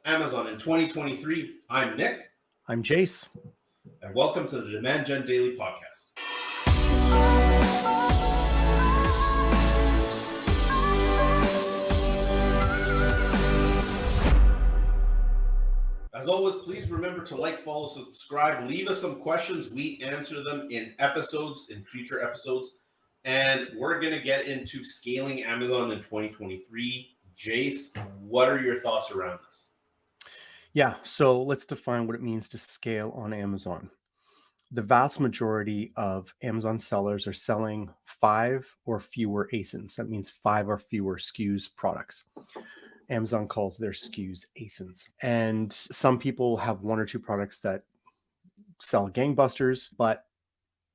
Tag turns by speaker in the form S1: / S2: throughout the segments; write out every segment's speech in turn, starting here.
S1: Amazon in 2023. I'm Nick.
S2: I'm Jace.
S1: And welcome to the Demand Gen Daily Podcast. As always, please remember to like, follow, subscribe, leave us some questions. We answer them in future episodes. And we're going to get into scaling Amazon in 2023. Jace, what are your thoughts around this?
S2: Yeah, so let's define what it means to scale on Amazon. The vast majority of Amazon sellers are selling 5 or fewer ASINs. That means 5 or fewer SKUs products. Amazon calls their SKUs ASINs. And some people have 1 or 2 products that sell gangbusters, but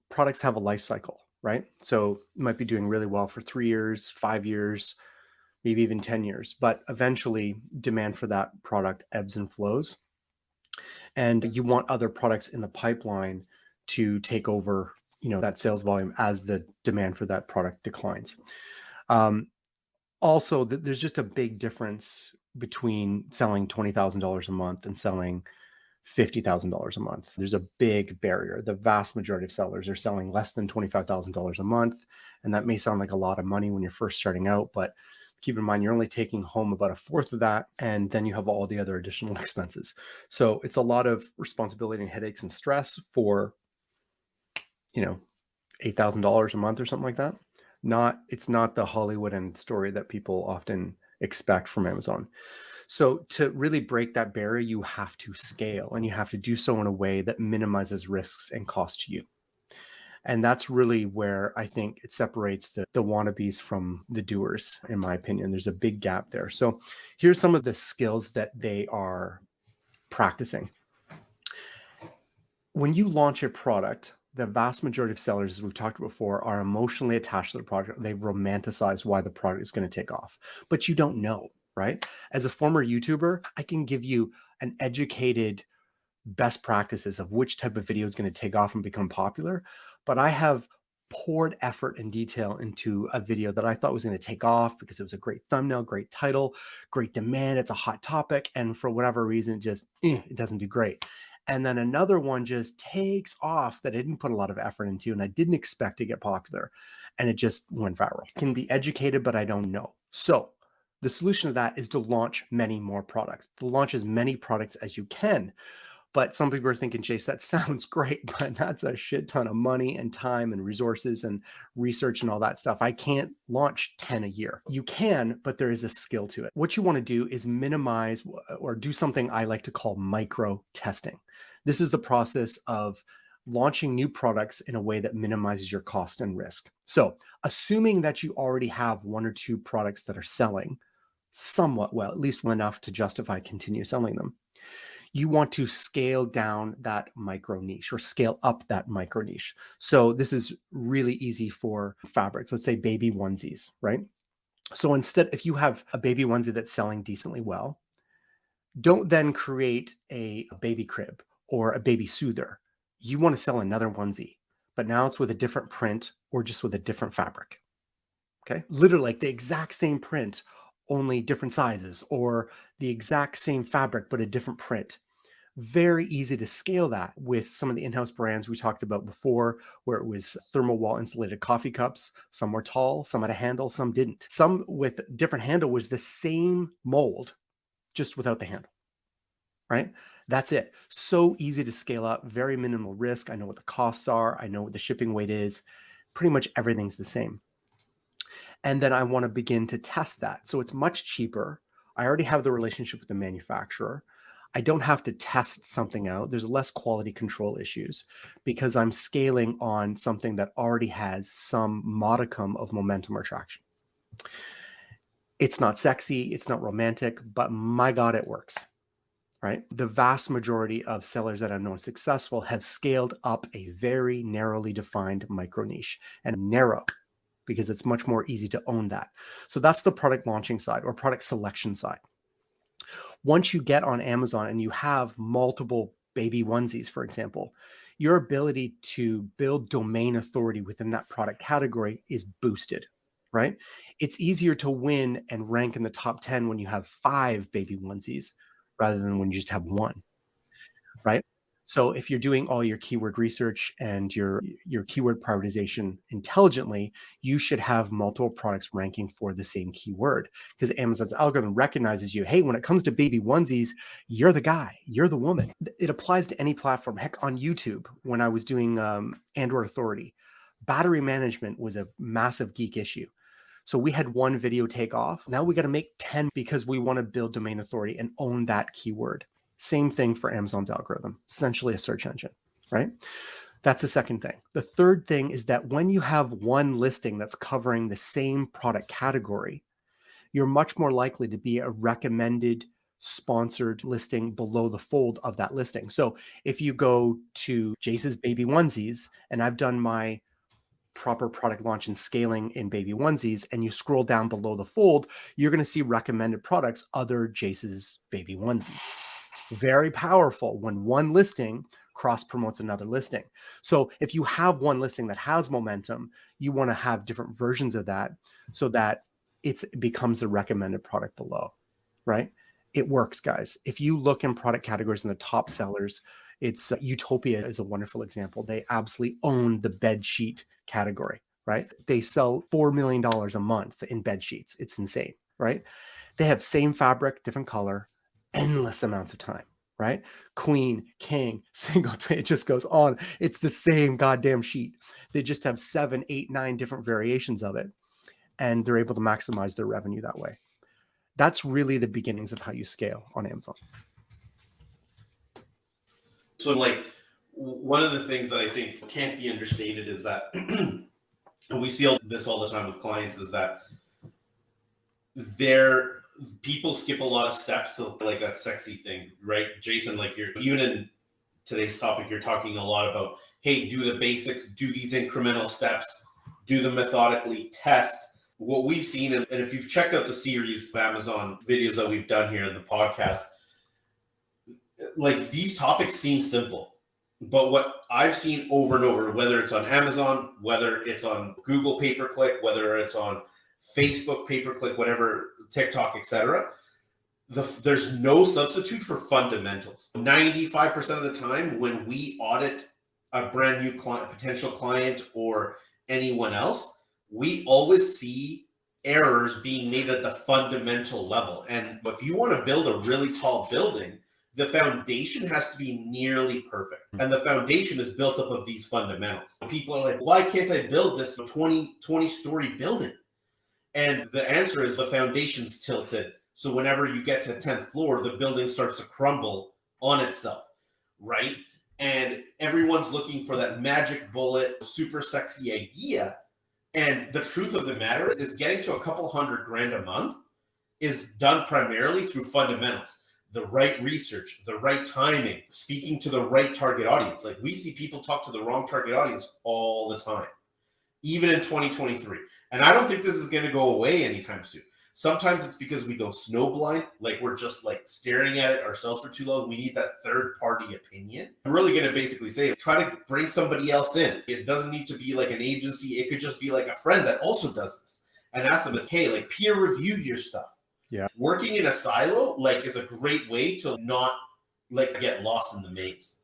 S2: products have a life cycle, right? So you might be doing really well for 3 years, 5 years, maybe even 10 years, but eventually demand for that product ebbs and flows. And you want other products in the pipeline to take over, that sales volume as the demand for that product declines. Also, there's just a big difference between selling $20,000 a month and selling $50,000 a month. There's a big barrier. The vast majority of sellers are selling less than $25,000 a month. And that may sound like a lot of money when you're first starting out, but keep in mind, you're only taking home about 1/4 of that. And then you have all the other additional expenses. So it's a lot of responsibility and headaches and stress for, $8,000 a month or something like that. It's not the Hollywood end story that people often expect from Amazon. So to really break that barrier, you have to scale, and you have to do so in a way that minimizes risks and cost to you. And that's really where I think it separates the wannabes from the doers, in my opinion. There's a big gap there. So here's some of the skills that they are practicing. When you launch a product, the vast majority of sellers, as we've talked before, are emotionally attached to the product. They romanticize why the product is going to take off, but you don't know, right? As a former YouTuber, I can give you an educated best practices of which type of video is going to take off and become popular, but I have poured effort and detail into a video that I thought was going to take off because it was a great thumbnail, great title, great demand, it's a hot topic, and for whatever reason, it doesn't do great. And then another one just takes off that I didn't put a lot of effort into and I didn't expect to get popular, and it just went viral. Can be educated, but I don't know. So the solution to that is to launch many more products, to launch as many products as you can. But some people are thinking, Chase, that sounds great, but that's a shit ton of money and time and resources and research and all that stuff. I can't launch 10 a year. You can, but there is a skill to it. What you want to do is minimize or do something I like to call micro testing. This is the process of launching new products in a way that minimizes your cost and risk. So assuming that you already have 1 or 2 products that are selling somewhat well, at least well enough to justify continue selling them, you want to scale down that micro niche or scale up that micro niche. So this is really easy for fabrics. Let's say baby onesies, right? So instead, if you have a baby onesie that's selling decently well, don't then create a baby crib or a baby soother. You want to sell another onesie, but now it's with a different print or just with a different fabric. Okay. Literally like the exact same print, only different sizes, or the exact same fabric, but a different print. Very easy to scale that with some of the in-house brands we talked about before, where it was thermal wall insulated coffee cups. Some were tall, some had a handle, some didn't. Some with different handle was the same mold, just without the handle, right? That's it. So easy to scale up, very minimal risk. I know what the costs are. I know what the shipping weight is. Pretty much everything's the same. And then I want to begin to test that. So it's much cheaper. I already have the relationship with the manufacturer. I don't have to test something out. There's less quality control issues because I'm scaling on something that already has some modicum of momentum or traction. It's not sexy, it's not romantic, but my God, it works, right? The vast majority of sellers that I've known successful have scaled up a very narrowly defined micro niche, and narrow because it's much more easy to own that. So that's the product launching side or product selection side. Once you get on Amazon and you have multiple baby onesies, for example, your ability to build domain authority within that product category is boosted, right? It's easier to win and rank in the top 10 when you have 5 baby onesies rather than when you just have one, right? So if you're doing all your keyword research and your keyword prioritization intelligently, you should have multiple products ranking for the same keyword, because Amazon's algorithm recognizes you. Hey, when it comes to baby onesies, you're the guy, you're the woman. It applies to any platform. Heck, on YouTube, when I was doing Android Authority, battery management was a massive geek issue. So we had one video take off. Now we got to make 10 because we want to build domain authority and own that keyword. Same thing for Amazon's algorithm, essentially a search engine, right? That's the second thing. The third thing is that when you have one listing that's covering the same product category, you're much more likely to be a recommended sponsored listing below the fold of that listing. So if you go to Jace's Baby Onesies, and I've done my proper product launch and scaling in baby onesies, and you scroll down below the fold, you're going to see recommended products, other Jace's Baby Onesies. Very powerful when one listing cross promotes another listing. So if you have one listing that has momentum, you want to have different versions of that so that it becomes the recommended product below, right? It works, guys. If you look in product categories in the top sellers, it's Utopia is a wonderful example. They absolutely own the bed sheet category, right? They sell $4 million a month in bed sheets. It's insane, right? They have same fabric, different color, endless amounts of time, right? Queen, king, single, twin, it just goes on. It's the same goddamn sheet. They just have 7, 8, 9 different variations of it, and they're able to maximize their revenue that way. That's really the beginnings of how you scale on Amazon.
S1: So, like, one of the things that I think can't be understated is that, and we see this all the time with clients, is that people skip a lot of steps to like that sexy thing, right? Jason, like you're even in today's topic, you're talking a lot about, hey, do the basics, do these incremental steps, do them methodically, test. What we've seen, and if you've checked out the series of Amazon videos that we've done here in the podcast, like these topics seem simple, but what I've seen over and over, whether it's on Amazon, whether it's on Google pay-per-click, whether it's on Facebook pay-per-click, whatever, TikTok, etc., there's no substitute for fundamentals. 95% of the time when we audit a brand new client, potential client, or anyone else, we always see errors being made at the fundamental level. And if you want to build a really tall building, the foundation has to be nearly perfect. And the foundation is built up of these fundamentals. People are like, why can't I build this 20-story building? And the answer is the foundation's tilted. So whenever you get to 10th floor, the building starts to crumble on itself, right? And everyone's looking for that magic bullet, super sexy idea. And the truth of the matter is getting to a couple $100,000 a month is done primarily through fundamentals. The right research, the right timing, speaking to the right target audience. Like we see people talk to the wrong target audience all the time, even in 2023. And I don't think this is going to go away anytime soon. Sometimes it's because we go snowblind, like we're just like staring at it ourselves for too long. We need that third party opinion. I'm really going to basically say, try to bring somebody else in. It doesn't need to be like an agency. It could just be like a friend that also does this, and ask them, it's, hey, like peer review your stuff.
S2: Yeah.
S1: Working in a silo like is a great way to not like get lost in the maze.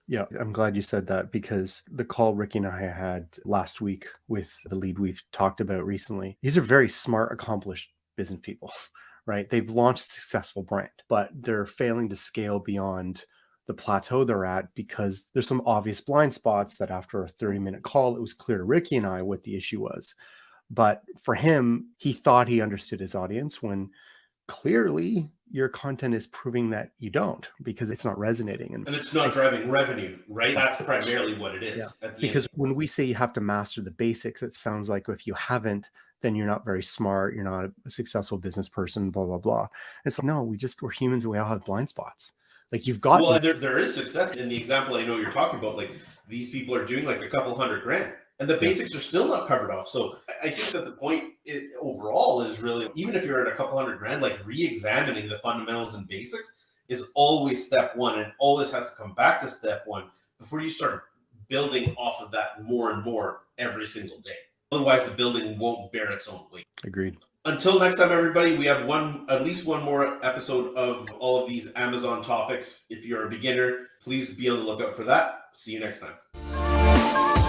S2: Yeah, I'm glad you said that, because the call Ricky and I had last week with the lead we've talked about recently, these are very smart, accomplished business people, right? They've launched a successful brand, but they're failing to scale beyond the plateau they're at because there's some obvious blind spots that after a 30-minute call, it was clear to Ricky and I what the issue was. But for him, he thought he understood his audience when clearly your content is proving that you don't, because it's not resonating.
S1: And it's not driving revenue, right? That's primarily what it is.
S2: Yeah.
S1: At the
S2: because
S1: end.
S2: when we say you have to master the basics, it sounds like if you haven't, then you're not very smart, you're not a successful business person, blah, blah, blah. It's like, no, we're humans and we all have blind spots. Like you've got.
S1: Well, there is success in the example I know you're talking about. Like these people are doing like a couple $100,000 and the basics are still not covered off. So I think that the point overall is really, even if you're at a couple $100,000, like re-examining the fundamentals and basics is always step one, and always has to come back to step one before you start building off of that more and more every single day. Otherwise, the building won't bear its own weight.
S2: Agreed.
S1: Until next time, everybody, we have at least one more episode of all of these Amazon topics. If you're a beginner, please be on the lookout for that. See you next time.